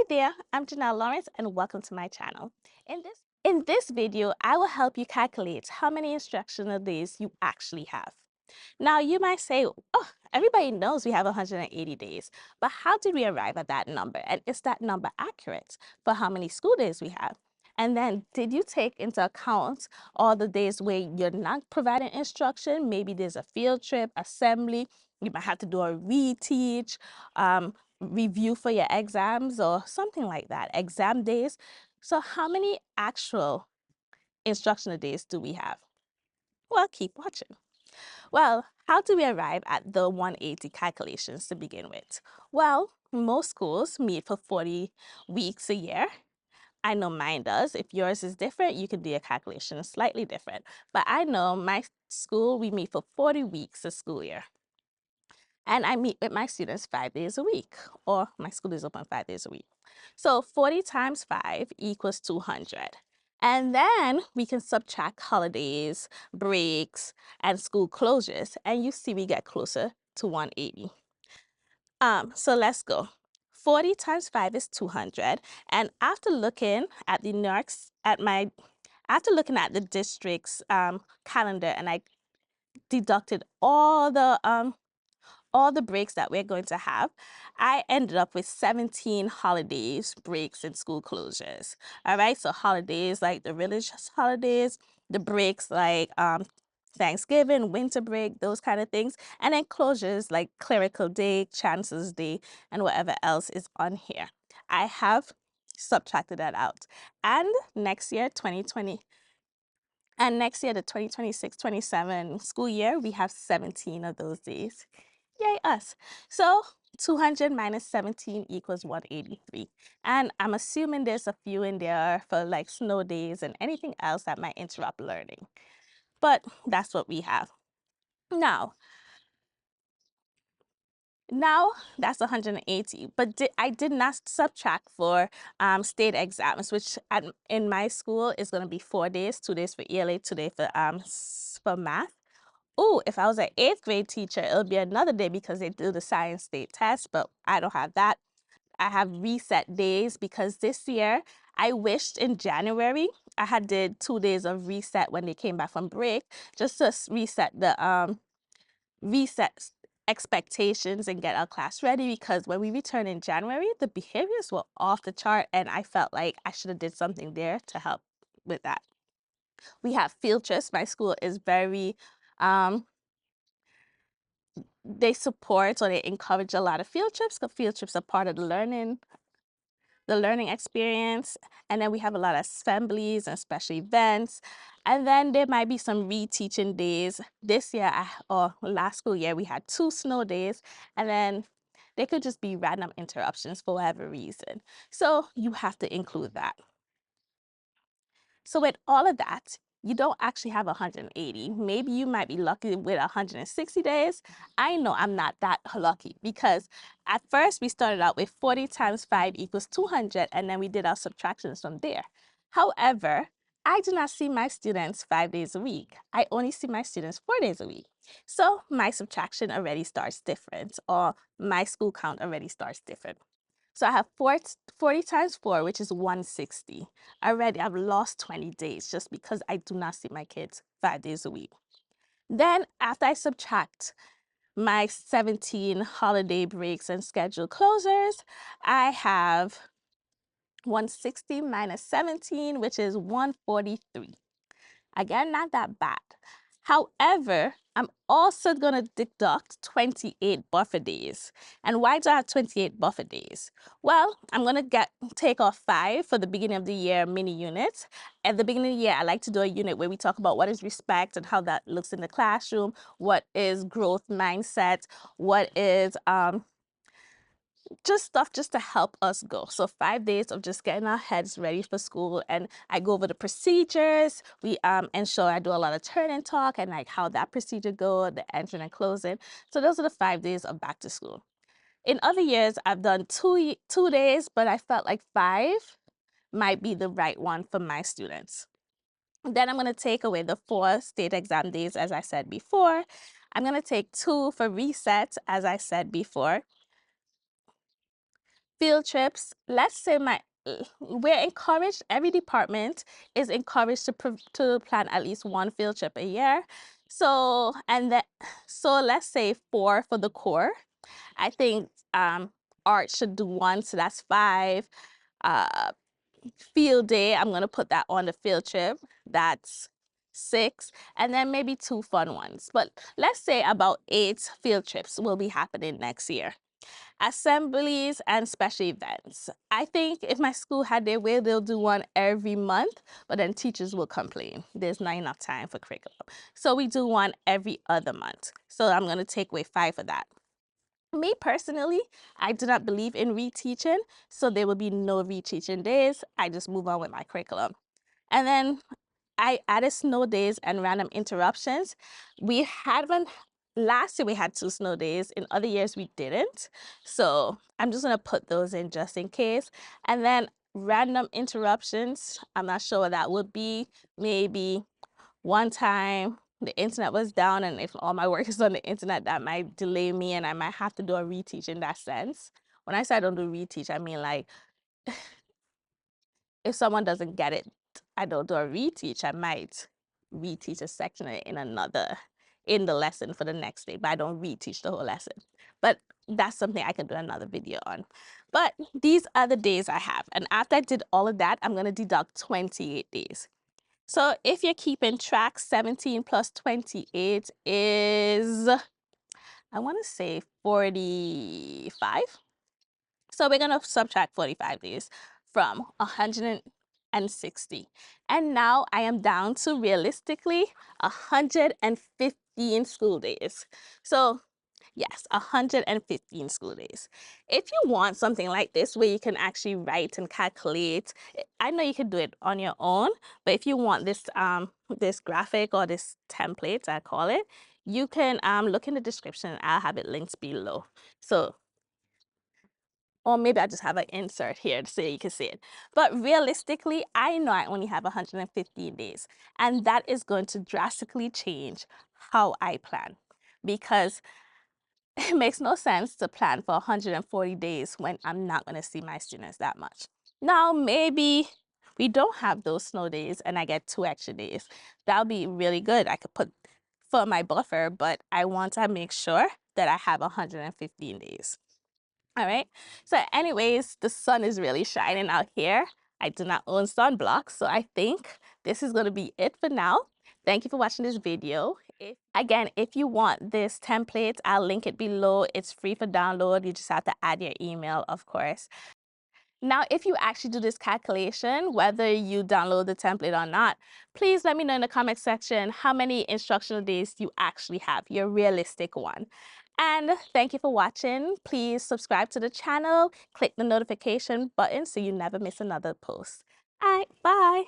there, I'm Janelle Lawrence and welcome to my channel. In this video, I will help you calculate how many instructional days you actually have. Now, you might say, oh, everybody knows we have 180 days, but how did we arrive at that number? And is that number accurate for how many school days we have? And then, did you take into account all the days where you're not providing instruction? Maybe there's a field trip, assembly, you might have to do a reteach, review for your exams or something like that, exam days. So how many actual instructional days do we have? Well, keep watching. Well, how do we arrive at the 180 calculations to begin with? Well, most schools meet for 40 weeks a year. I know mine does. If yours is different, you can do your calculation slightly different. But I know my school, we meet for 40 weeks a school year. And I meet with my students 5 days a week, or my school is open 5 days a week. So 40 times 5 equals 200. And then we can subtract holidays, breaks, and school closures, and you see we get closer to 180. So let's go. 40 times 5 is 200. And after looking at the after looking at the district's calendar, and I deducted all the breaks that we're going to have, I ended up with 17 holidays, breaks, and school closures. All right, so holidays like the religious holidays, the breaks like Thanksgiving, winter break, those kind of things, and then closures like clerical day, chancellor's day, and whatever else is on here. I have subtracted that out. And next year, 2020, and next year, the 2026-27 school year, we have 17 of those days. Yay, us. So 200 minus 17 equals 183. And I'm assuming there's a few in there for like snow days and anything else that might interrupt learning. But that's what we have. Now that's 180, but I did not subtract for state exams, which in my school is going to be 4 days, 2 days for ELA, 2 days for math. Oh, if I was an 8th grade teacher, it'll be another day because they do the science state test, but I don't have that. I have reset days because this year I wished in January I had did 2 days of reset when they came back from break, just to reset the reset expectations and get our class ready, because when we returned in January, the behaviors were off the chart and I felt like I should have did something there to help with that. We have field trips. My school is very they support or they encourage a lot of field trips, because field trips are part of the learning experience. And then we have a lot of assemblies and special events. And then there might be some reteaching days. This year, or last school year, we had 2 snow days, and then they could just be random interruptions for whatever reason. So you have to include that. So with all of that, you don't actually have 180. Maybe you might be lucky with 160 days. I know I'm not that lucky, because at first we started out with 40 times 5 equals 200, and then we did our subtractions from there. However, I do not see my students 5 days a week. I only see my students 4 days a week. So my subtraction already starts different, or my school count already starts different. So I have 40 times 4, which is 160. Already, I've lost 20 days just because I do not see my kids 5 days a week. Then, after I subtract my 17 holiday breaks and schedule closures, I have 160 minus 17, which is 143. Again, not that bad. However, I'm also going to deduct 28 buffer days. And why do I have 28 buffer days? Well, I'm going to take off 5 for the beginning of the year mini units. At the beginning of the year, I like to do a unit where we talk about what is respect and how that looks in the classroom, what is growth mindset, what is just stuff just to help us go. So 5 days of just getting our heads ready for school, and I go over the procedures. We ensure I do a lot of turn and talk and like how that procedure go, the entering and closing. So those are the 5 days of back to school. In other years, I've done two days, but I felt like 5 might be the right one for my students. Then I'm going to take away the 4 state exam days, as I said before. I'm going to take 2 for reset, as I said before. Field trips, let's say we're encouraged, every department is encouraged to plan at least one field trip a year. So, so let's say 4 for the core. I think art should do 1, so that's 5. Uh, Field day, I'm gonna put that on the field trip. That's 6, and then maybe 2 fun ones. But let's say about 8 field trips will be happening next year. Assemblies and special events. I think if my school had their way, they'll do one every month, but then teachers will complain. There's not enough time for curriculum. So we do one every other month. So I'm gonna take away 5 for that. Me personally, I do not believe in reteaching, so there will be no reteaching days. I just move on with my curriculum. And then I added snow days and random interruptions. We haven't, last year we had 2 snow days. In other years we didn't. So I'm just gonna put those in just in case. And then random interruptions, I'm not sure what that would be. Maybe one time the internet was down, and if all my work is on the internet, that might delay me and I might have to do a reteach in that sense. When I say I don't do reteach, I mean like if someone doesn't get it, I don't do a reteach. I might reteach a section in the lesson for the next day, but I don't reteach the whole lesson. But that's something I can do another video on. But these are the days I have. And after I did all of that, I'm going to deduct 28 days. So if you're keeping track, 17 plus 28 is, I want to say 45. So we're going to subtract 45 days from 160. And now I am down to realistically 115 school days. So yes, 115 school days. If you want something like this where you can actually write and calculate, I know you can do it on your own, but if you want this this graphic or this template, I call it, you can look in the description. I'll have it linked below. So, or maybe I just have an insert here so you can see it. But realistically, I know I only have 115 days, and that is going to drastically change how I plan, because it makes no sense to plan for 140 days when I'm not going to see my students that much. Now, maybe we don't have those snow days and I get 2 extra days. That'll be really good. I could put for my buffer, but I want to make sure that I have 115 days. All right. So anyways, the sun is really shining out here. I do not own sunblock, so I think this is going to be it for now. Thank you for watching this video. If you want this template, I'll link it below. It's free for download. You just have to add your email, of course. Now, if you actually do this calculation, whether you download the template or not, please let me know in the comment section how many instructional days you actually have, your realistic one. And thank you for watching. Please subscribe to the channel, click the notification button so you never miss another post. All right, bye.